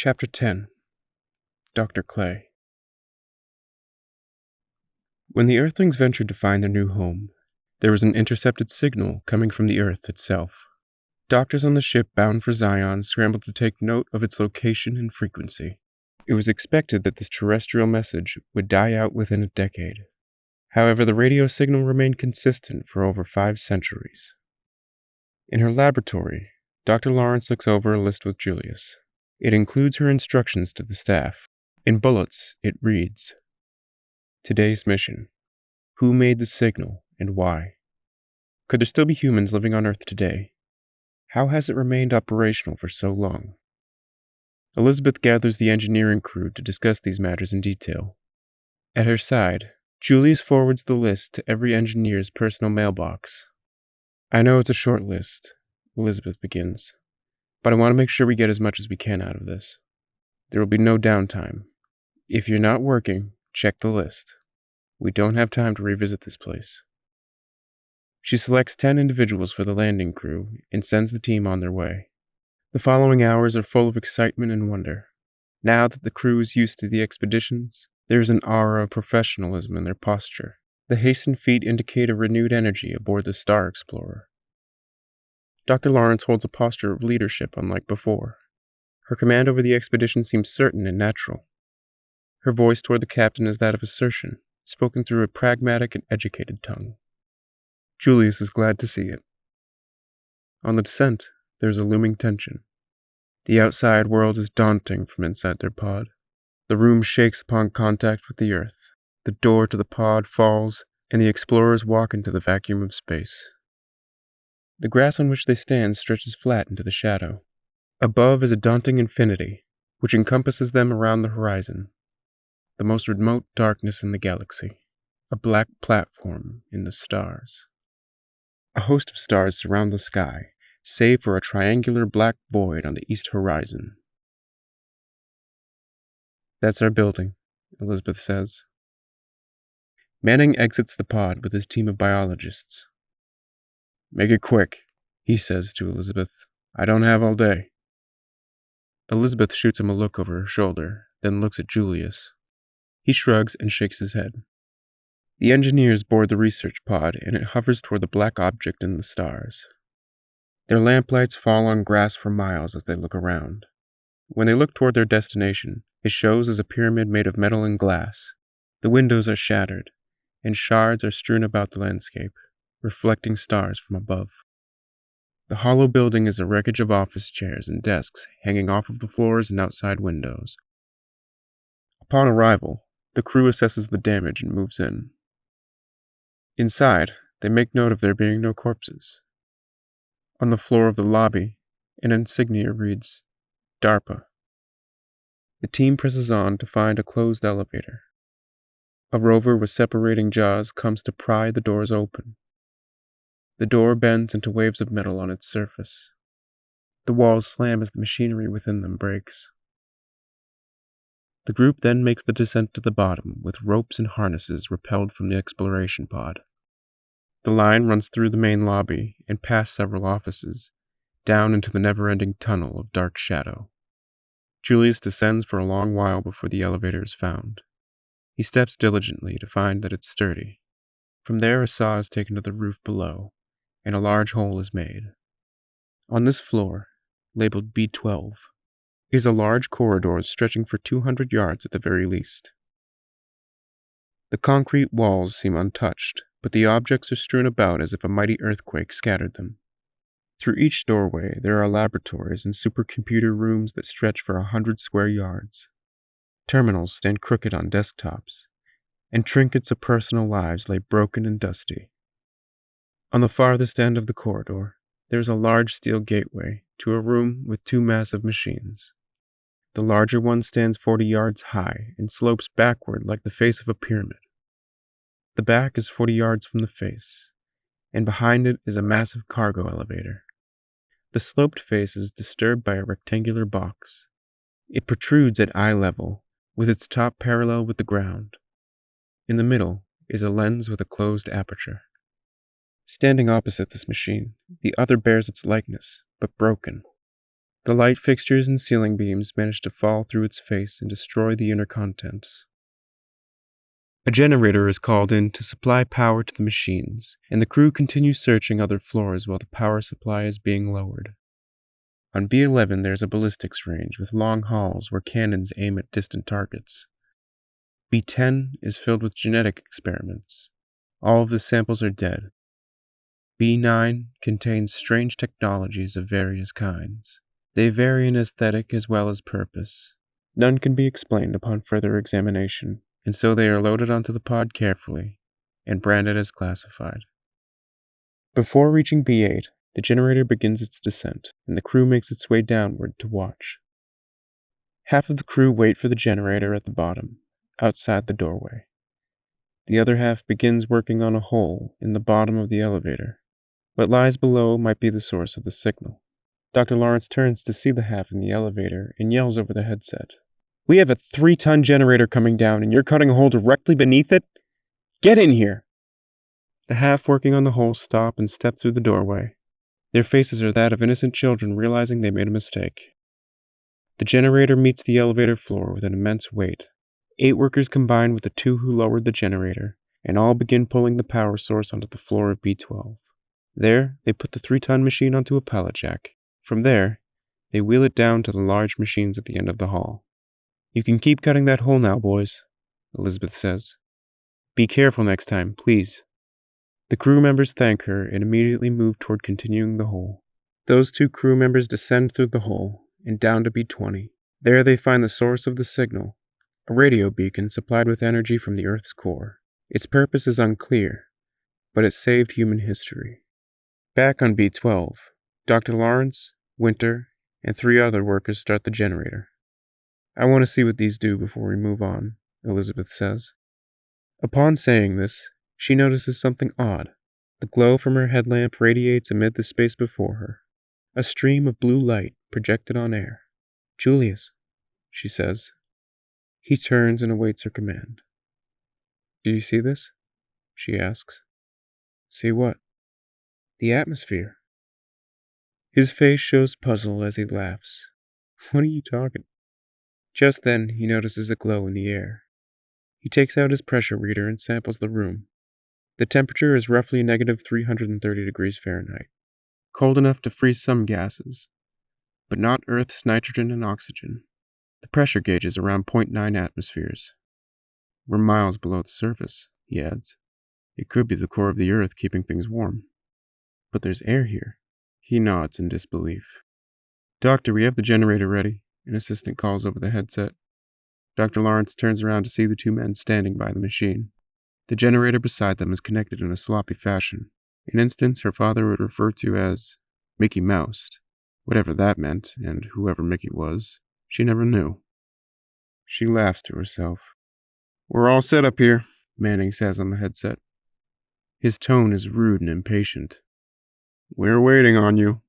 Chapter 10. Dr. Clay. When the Earthlings ventured to find their new home, there was an intercepted signal coming from the Earth itself. Doctors on the ship bound for Zion scrambled to take note of its location and frequency. It was expected that this terrestrial message would die out within a decade. However, the radio signal remained consistent for over 5 centuries. In her laboratory, Dr. Lawrence looks over a list with Julius. It includes her instructions to the staff. In bullets, it reads, "Today's mission. Who made the signal and why? Could there still be humans living on Earth today? How has it remained operational for so long?" Elizabeth gathers the engineering crew to discuss these matters in detail. At her side, Julius forwards the list to every engineer's personal mailbox. "I know it's a short list," Elizabeth begins, "but I want to make sure we get as much as we can out of this. There will be no downtime. If you're not working, check the list. We don't have time to revisit this place." She selects 10 individuals for the landing crew and sends the team on their way. The following hours are full of excitement and wonder. Now that the crew is used to the expeditions, there is an aura of professionalism in their posture. The hastened feet indicate a renewed energy aboard the Star Explorer. Dr. Lawrence holds a posture of leadership unlike before. Her command over the expedition seems certain and natural. Her voice toward the captain is that of assertion, spoken through a pragmatic and educated tongue. Julius is glad to see it. On the descent, there is a looming tension. The outside world is daunting from inside their pod. The room shakes upon contact with the Earth. The door to the pod falls, and the explorers walk into the vacuum of space. The grass on which they stand stretches flat into the shadow. Above is a daunting infinity, which encompasses them around the horizon. The most remote darkness in the galaxy. A black platform in the stars. A host of stars surround the sky, save for a triangular black void on the east horizon. "That's our building," Elizabeth says. Manning exits the pod with his team of biologists. "Make it quick," he says to Elizabeth. "I don't have all day." Elizabeth shoots him a look over her shoulder, then looks at Julius. He shrugs and shakes his head. The engineers board the research pod, and it hovers toward the black object in the stars. Their lamplights fall on grass for miles as they look around. When they look toward their destination, it shows as a pyramid made of metal and glass. The windows are shattered, and shards are strewn about the landscape, reflecting stars from above. The hollow building is a wreckage of office chairs and desks hanging off of the floors and outside windows. Upon arrival, the crew assesses the damage and moves in. Inside, they make note of there being no corpses. On the floor of the lobby, an insignia reads, DARPA. The team presses on to find a closed elevator. A rover with separating jaws comes to pry the doors open. The door bends into waves of metal on its surface. The walls slam as the machinery within them breaks. The group then makes the descent to the bottom with ropes and harnesses repelled from the exploration pod. The line runs through the main lobby and past several offices, down into the never-ending tunnel of dark shadow. Julius descends for a long while before the elevator is found. He steps diligently to find that it's sturdy. From there a saw is taken to the roof below, and a large hole is made. On this floor, labeled B12, is a large corridor stretching for 200 yards at the very least. The concrete walls seem untouched, but the objects are strewn about as if a mighty earthquake scattered them. Through each doorway there are laboratories and supercomputer rooms that stretch for 100 square yards. Terminals stand crooked on desktops, and trinkets of personal lives lay broken and dusty. On the farthest end of the corridor, there is a large steel gateway to a room with 2 massive machines. The larger one stands 40 yards high and slopes backward like the face of a pyramid. The back is 40 yards from the face, and behind it is a massive cargo elevator. The sloped face is disturbed by a rectangular box. It protrudes at eye level, with its top parallel with the ground. In the middle is a lens with a closed aperture. Standing opposite this machine, the other bears its likeness, but broken. The light fixtures and ceiling beams manage to fall through its face and destroy the inner contents. A generator is called in to supply power to the machines, and the crew continues searching other floors while the power supply is being lowered. On B-11 there's a ballistics range with long halls where cannons aim at distant targets. B-10 is filled with genetic experiments. All of the samples are dead. B-9 contains strange technologies of various kinds. They vary in aesthetic as well as purpose. None can be explained upon further examination, and so they are loaded onto the pod carefully and branded as classified. Before reaching B-8, the generator begins its descent, and the crew makes its way downward to watch. Half of the crew wait for the generator at the bottom, outside the doorway. The other half begins working on a hole in the bottom of the elevator. What lies below might be the source of the signal. Dr. Lawrence turns to see the half in the elevator and yells over the headset. "We have a 3-ton generator coming down and you're cutting a hole directly beneath it? Get in here!" The half working on the hole stop and step through the doorway. Their faces are that of innocent children realizing they made a mistake. The generator meets the elevator floor with an immense weight. 8 workers combine with the 2 who lowered the generator, and all begin pulling the power source onto the floor of B-12. There, they put the 3-ton machine onto a pallet jack. From there, they wheel it down to the large machines at the end of the hall. "You can keep cutting that hole now, boys," Elizabeth says. "Be careful next time, please." The crew members thank her and immediately move toward continuing the hole. Those 2 crew members descend through the hole and down to B-20. There they find the source of the signal, a radio beacon supplied with energy from the Earth's core. Its purpose is unclear, but it saved human history. Back on B-12, Dr. Lawrence, Winter, and 3 other workers start the generator. "I want to see what these do before we move on," Elizabeth says. Upon saying this, she notices something odd. The glow from her headlamp radiates amid the space before her, a stream of blue light projected on air. "Julius," she says. He turns and awaits her command. "Do you see this?" she asks. "See what?" "The atmosphere." His face shows puzzle as he laughs. "What are you talking?" Just then, he notices a glow in the air. He takes out his pressure reader and samples the room. The temperature is roughly negative 330 degrees Fahrenheit, cold enough to freeze some gases, but not Earth's nitrogen and oxygen. The pressure gauge is around 0.9 atmospheres. "We're miles below the surface," he adds. "It could be the core of the Earth keeping things warm. But there's air here." He nods in disbelief. "Doctor, we have the generator ready," an assistant calls over the headset. Dr. Lawrence turns around to see the 2 men standing by the machine. The generator beside them is connected in a sloppy fashion, an instance her father would refer to as Mickey Mouse. Whatever that meant, and whoever Mickey was, she never knew. She laughs to herself. "We're all set up here," Manning says on the headset. His tone is rude and impatient. "We're waiting on you."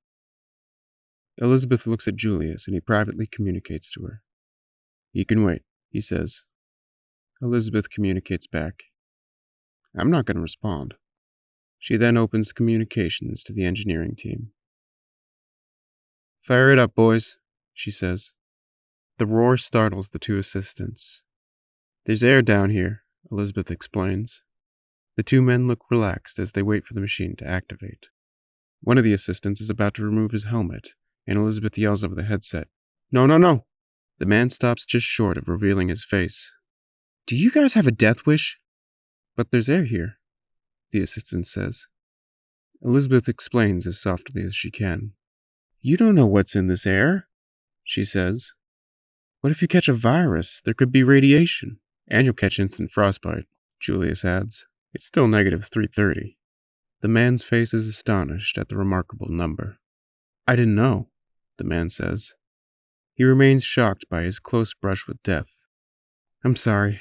Elizabeth looks at Julius and he privately communicates to her. "You can wait," he says. Elizabeth communicates back. "I'm not going to respond." She then opens the communications to the engineering team. "Fire it up, boys," she says. The roar startles the 2 assistants. "There's air down here," Elizabeth explains. The 2 men look relaxed as they wait for the machine to activate. One of the assistants is about to remove his helmet, and Elizabeth yells over the headset, "No, no, no!" The man stops just short of revealing his face. "Do you guys have a death wish?" "But there's air here," the assistant says. Elizabeth explains as softly as she can. "You don't know what's in this air," she says. "What if you catch a virus? There could be radiation. And you'll catch instant frostbite," Julius adds. "It's still negative 330. The man's face is astonished at the remarkable number. "I didn't know," the man says. He remains shocked by his close brush with death. "I'm sorry.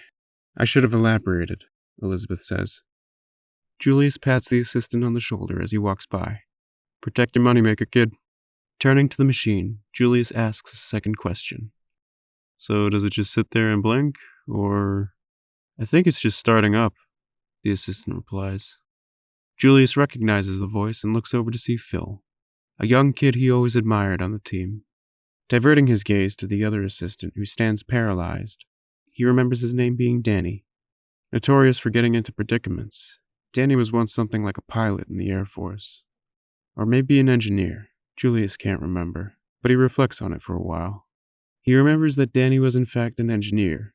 I should have elaborated," Elizabeth says. Julius pats the assistant on the shoulder as he walks by. "Protect your moneymaker, kid." Turning to the machine, Julius asks a second question. "So does it just sit there and blink, or—" "I think it's just starting up," the assistant replies. Julius recognizes the voice and looks over to see Phil, a young kid he always admired on the team. Diverting his gaze to the other assistant who stands paralyzed, he remembers his name being Danny. Notorious for getting into predicaments, Danny was once something like a pilot in the Air Force. Or maybe an engineer. Julius can't remember, but he reflects on it for a while. He remembers that Danny was in fact an engineer,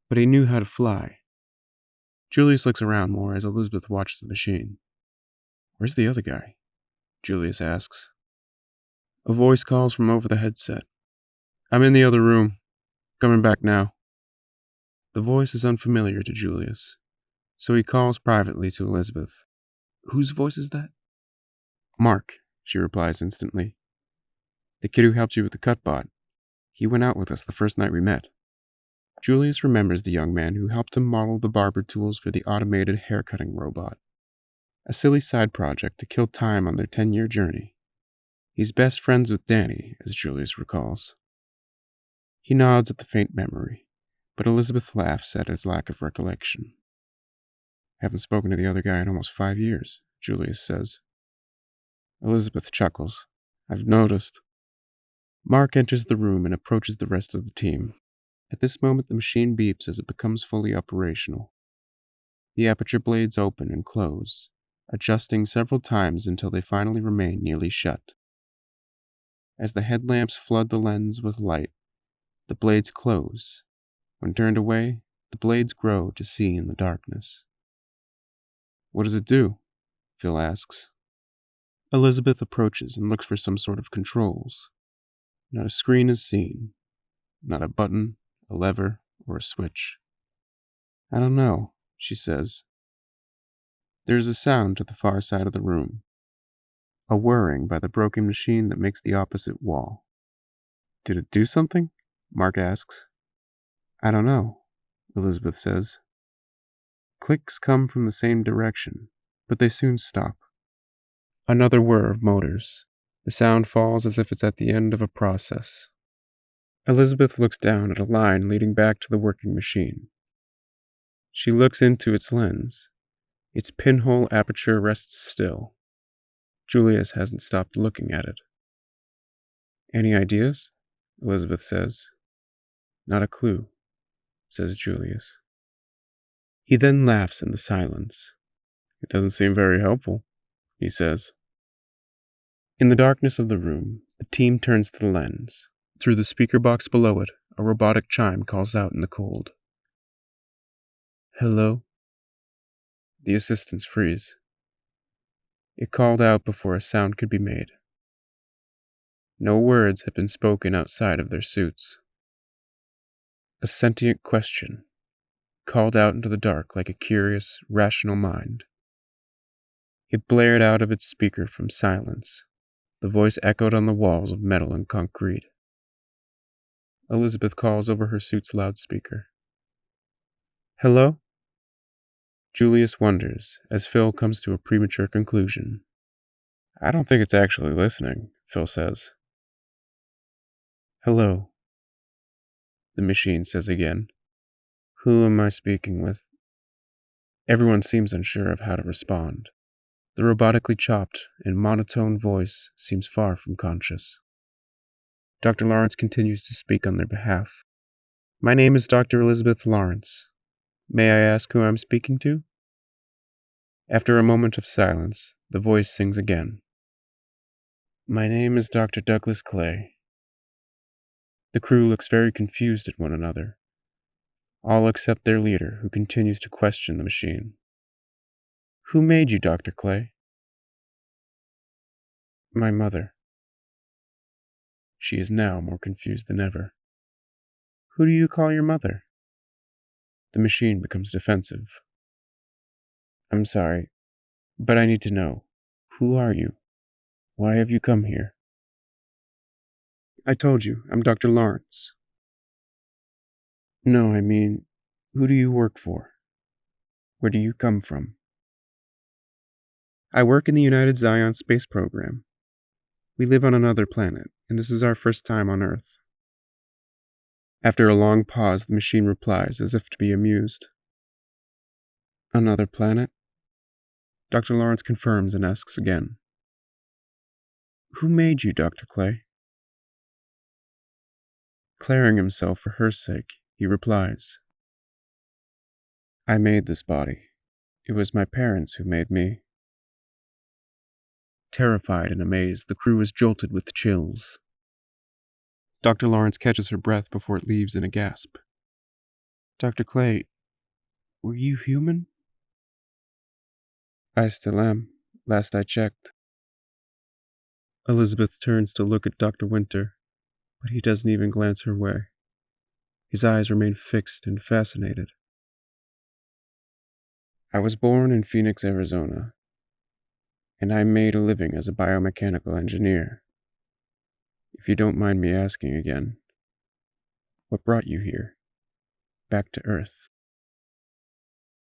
but he knew how to fly. Julius looks around more as Elizabeth watches the machine. "Where's the other guy?" Julius asks. A voice calls from over the headset. "I'm in the other room. Coming back now." The voice is unfamiliar to Julius, so he calls privately to Elizabeth. "Whose voice is that?" "Mark," she replies instantly. "The kid who helped you with the cutbot. He went out with us the first night we met." Julius remembers the young man who helped him model the barber tools for the automated haircutting robot. A silly side project to kill time on their 10-year journey. He's best friends with Danny, as Julius recalls. He nods at the faint memory, but Elizabeth laughs at his lack of recollection. "Haven't spoken to the other guy in almost 5 years, Julius says. Elizabeth chuckles. "I've noticed." Mark enters the room and approaches the rest of the team. At this moment, the machine beeps as it becomes fully operational. The aperture blades open and close, adjusting several times until they finally remain nearly shut. As the headlamps flood the lens with light, the blades close. When turned away, the blades grow to see in the darkness. "What does it do?" Phil asks. Elizabeth approaches and looks for some sort of controls. Not a screen is seen. Not a button, a lever, or a switch. "I don't know," she says. There is a sound to the far side of the room. A whirring by the broken machine that makes the opposite wall. "Did it do something?" Mark asks. "I don't know," Elizabeth says. Clicks come from the same direction, but they soon stop. Another whir of motors. The sound falls as if it's at the end of a process. Elizabeth looks down at a line leading back to the working machine. She looks into its lens. Its pinhole aperture rests still. Julius hasn't stopped looking at it. "Any ideas?" Elizabeth says. "Not a clue," says Julius. He then laughs in the silence. "It doesn't seem very helpful," he says. In the darkness of the room, the team turns to the lens. Through the speaker box below it, a robotic chime calls out in the cold. "Hello?" The assistants freeze. It called out before a sound could be made. No words had been spoken outside of their suits. A sentient question, called out into the dark like a curious, rational mind. It blared out of its speaker from silence. The voice echoed on the walls of metal and concrete. Elizabeth calls over her suit's loudspeaker. "Hello?" Julius wonders, as Phil comes to a premature conclusion. "I don't think it's actually listening," Phil says. "Hello," the machine says again. "Who am I speaking with?" Everyone seems unsure of how to respond. The robotically chopped and monotone voice seems far from conscious. Dr. Lawrence continues to speak on their behalf. "My name is Dr. Elizabeth Lawrence. May I ask who I'm speaking to?" After a moment of silence, the voice sings again. "My name is Dr. Douglas Clay." The crew looks very confused at one another, all except their leader, who continues to question the machine. "Who made you, Dr. Clay?" "My mother." She is now more confused than ever. "Who do you call your mother?" The machine becomes defensive. "I'm sorry, but I need to know. Who are you? Why have you come here?" "I told you, I'm Dr. Lawrence." "No, I mean, who do you work for? Where do you come from?" "I work in the United Zion Space Program. We live on another planet, and this is our first time on Earth." After a long pause, the machine replies as if to be amused. "Another planet?" Dr. Lawrence confirms and asks again. "Who made you, Dr. Clay?" Clearing himself for her sake, he replies, I made this body. It was my parents who made me. Terrified and amazed, the crew is jolted with chills. Dr. Lawrence catches her breath before it leaves in a gasp. Dr. Clay, were you human? I still am, last I checked. Elizabeth turns to look at Dr. Winter, but he doesn't even glance her way. His eyes remain fixed and fascinated. I was born in Phoenix, Arizona, and I made a living as a biomechanical engineer. If you don't mind me asking again, what brought you here, back to Earth?